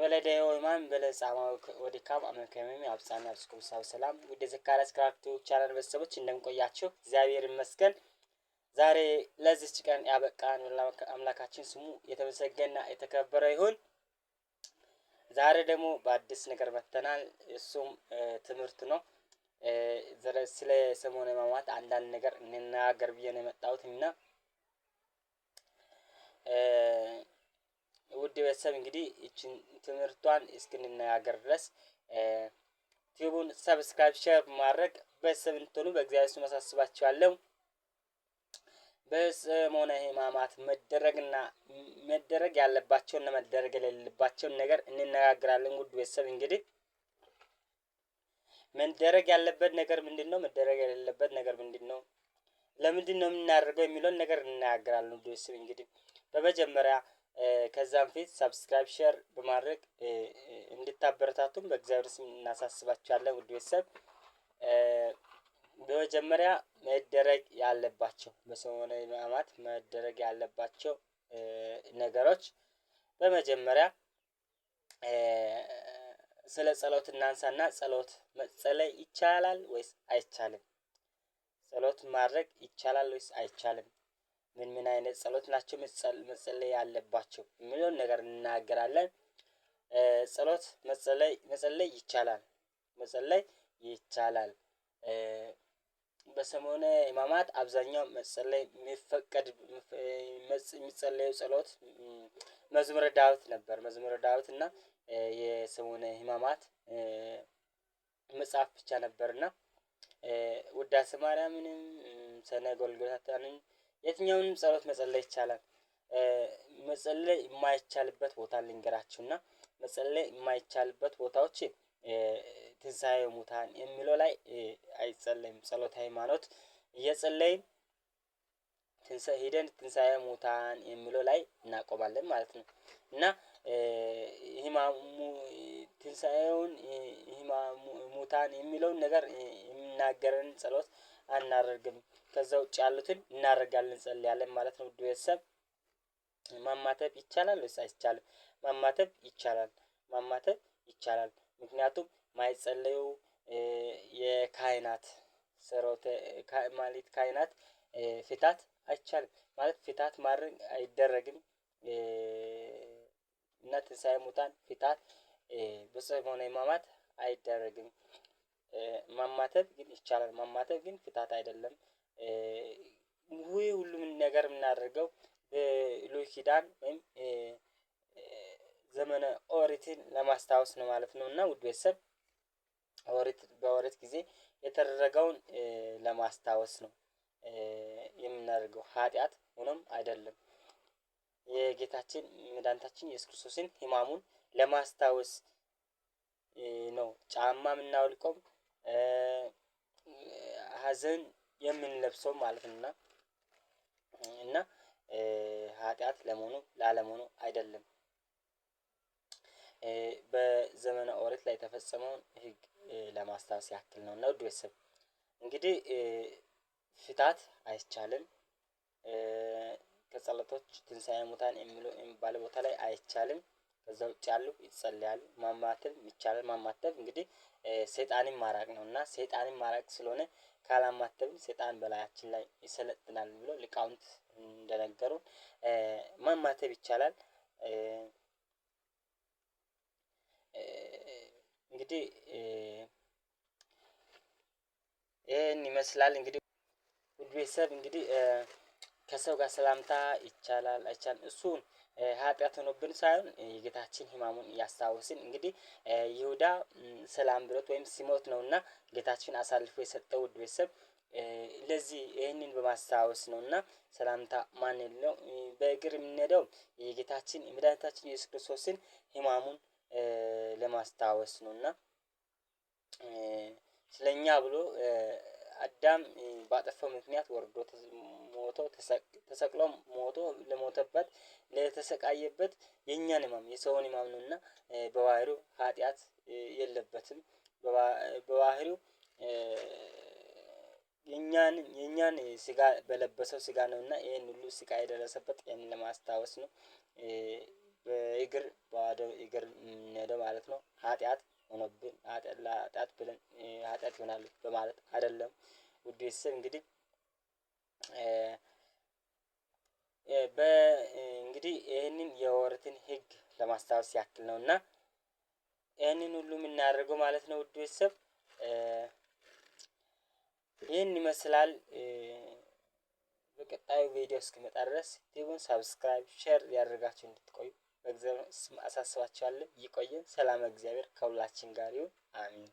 ወለደዮ ማን በለጻማው ወዲካም አመከመም ያብጻና ያብስኩም ሰላም ወደ ዘካርያስ ክራፍቱ ቻናል ቤተሰቦች እንደምቆያችሁ እግዚአብሔር ይመስገን። ዛሬ ለዚህች ቀን ያበቃን አምላካችን ስሙ የተመሰገነና የተከበረ ይሁን። ዛሬ ደግሞ በአዲስ ነገር መጥተናል። እሱም ትምህርት ነው። ስለ ሰሞነ ሕማማት አንዳንድ ነገር እንናገር ብዬ ነው የመጣሁት እና ውድ ቤተሰብ እንግዲህ እቺን ትምህርቷን እስክንነጋገር ድረስ ዩቲዩቡን ሰብስክራይብ ሼር ማድረግ ቤተሰብ እንድትሆኑ በእግዚአብሔር ስም አሳስባችኋለሁ። በሰሞነ ሕማማት መደረግ ያለባቸውና መደረግ የሌለባቸውን ነገር እንነጋገራለን። ውድ ቤተሰብ እንግዲህ መደረግ ያለበት ነገር ምንድነው? መደረግ የሌለበት ነገር ምንድነው? ለምንድነው የምናደርገው የሚለውን ነገር እንነጋገራለን። ውድ ቤተሰብ እንግዲህ በመጀመሪያ ከዛም ፊት ሰብስክራይብ ሼር በማድረግ እንድታበረታቱን በእግዚአብሔር ስም እናሳስባችኋለን። ውድ ቤተሰብ በመጀመሪያ መደረግ ያለባቸው በሰሞነ ሕማማት መደረግ ያለባቸው ነገሮች በመጀመሪያ ስለ ጸሎት እናንሳና ጸሎት መጸለይ ይቻላል ወይስ አይቻልም? ጸሎት ማድረግ ይቻላል ወይስ አይቻልም? ምን አይነት ጸሎት ናቸው መጸለይ ያለባቸው የሚለውን ነገር እንናገራለን። ጸሎት መጸለይ ይቻላል። መጸለይ ይቻላል። በሰሞነ ሕማማት አብዛኛው መጸለይ የሚፈቀድ የሚጸለየው ጸሎት መዝሙረ ዳዊት ነበር። መዝሙረ ዳዊት እና የሰሞነ ሕማማት መጽሐፍ ብቻ ነበርና ውዳሴ ማርያምንም ሰነ ጎልጎታንም የትኛውንም ጸሎት መጸለይ ይቻላል። መጸለይ የማይቻልበት ቦታ ልንገራችሁና መጸለይ የማይቻልበት ቦታዎች ትንሣኤ ሙታን የሚለው ላይ አይጸለይም። ጸሎተ ሃይማኖት እየጸለይን ሄደን ትንሣኤ ሙታን የሚለው ላይ እናቆማለን ማለት ነው። እና ሕማሙ ትንሣኤውን ሙታን የሚለውን ነገር የሚናገረን ጸሎት አናደርግም። ከዛ ውጪ ያሉትን እናደርጋለን እንጸልያለን ማለት ነው። ውድ ቤተሰብ ማማተብ ይቻላል ወይስ አይቻልም? ማማተብ ይቻላል። ማማተብ ይቻላል። ምክንያቱም ማይጸለዩ የካህናት ጸሎት ማለት ካህናት ፍታት አይቻልም ማለት ፍታት ማድረግ አይደረግም። እና ትንሣኤ ሙታን ፍታት በሰሞነ ሕማማት አይደረግም። ማማተብ ግን ይቻላል። ማማተብ ግን ፍታት አይደለም። ሁሉም ነገር የምናደርገው በብሉይ ኪዳን ወይም ዘመነ ኦሪትን ለማስታወስ ነው ማለት ነው። እና ውድ ቤተሰብ በኦሪት ጊዜ የተደረገውን ለማስታወስ ነው የምናደርገው ኃጢአት ሆኖም አይደለም። የጌታችን መድኃኒታችን ኢየሱስ ክርስቶስን ሕማሙን ለማስታወስ ነው ጫማ የምናወልቀው ሀዘን የምንለብሰው ማለት ነው። እና ኃጢአት ለመሆኑ ላለመሆኑ አይደለም። በዘመነ ኦሪት ላይ የተፈጸመውን ሕግ ለማስታወስ ያክል ነው። እና ውድ ቤተሰብ እንግዲህ ፍታት አይቻልም። ከጸሎቶች ትንሣኤ ሙታን የሚባል ቦታ ላይ አይቻልም። ከዛ ውጭ ያሉ ይጸልያሉ። ማማተብ ይቻላል። ማማተብ እንግዲህ ሰይጣንን ማራቅ ነው። እና ሰይጣንን ማራቅ ስለሆነ ካላማተብን ሰይጣን በላያችን ላይ ይሰለጥናል ብሎ ሊቃውንት እንደነገሩን ማማተብ ይቻላል። እንግዲህ ይሄን ይመስላል። እንግዲህ ውድ ቤተሰብ እንግዲህ ከሰው ጋር ሰላምታ ይቻላል አይቻልም? እሱን ኃጢአት ሆኖብን ሳይሆን የጌታችን ሕማሙን እያስታወስን እንግዲህ ይሁዳ ሰላም ብሎት ወይም ሲሞት ነውና ጌታችን አሳልፎ የሰጠው ውድ ቤተሰብ ለዚህ ይህንን በማስታወስ ነውና ሰላምታ ማን የለው በእግር የምንሄደው የጌታችን የመድኃኒታችን ኢየሱስ ክርስቶስን ሕማሙን ለማስታወስ ነው። እና ስለኛ ብሎ አዳም ባጠፋው ምክንያት ወርዶ ሞቶ ተሰቅሎ ሞቶ ለሞተበት ለተሰቃየበት የኛን ሕማም የሰውን ሕማም ነውና በባህሪው ኃጢአት የለበትም። በባህሪው የኛን ስጋ በለበሰው ስጋ ነውና ይሄን ሁሉ ስቃይ የደረሰበት ይሄንን ለማስታወስ ነው። በእግር ባዶ እግር የምንሄደው ማለት ነው። ኃጢአት ሆኖብን ኃጢአት ብለን ኃጢአት ይሆናል በማለት አይደለም። ውድ ቤተሰብ እንግዲህ እንግዲህ ይህንን የኦሪትን ህግ ለማስታወስ ያክል ነውና ይህንን ሁሉ የምናደርገው ማለት ነው። ውድ ቤተሰብ ይህን ይመስላል። በቀጣዩ ቪዲዮ እስክመጣ ድረስ ዩቲዩብን ሰብስክራይብ፣ ሼር ያደርጋችሁ እንድትቆዩ በእግዚአብሔር ስም አሳስባችኋለሁ። ይቆየን። ሰላም እግዚአብሔር ከሁላችን ጋር ይሁን። አሚን።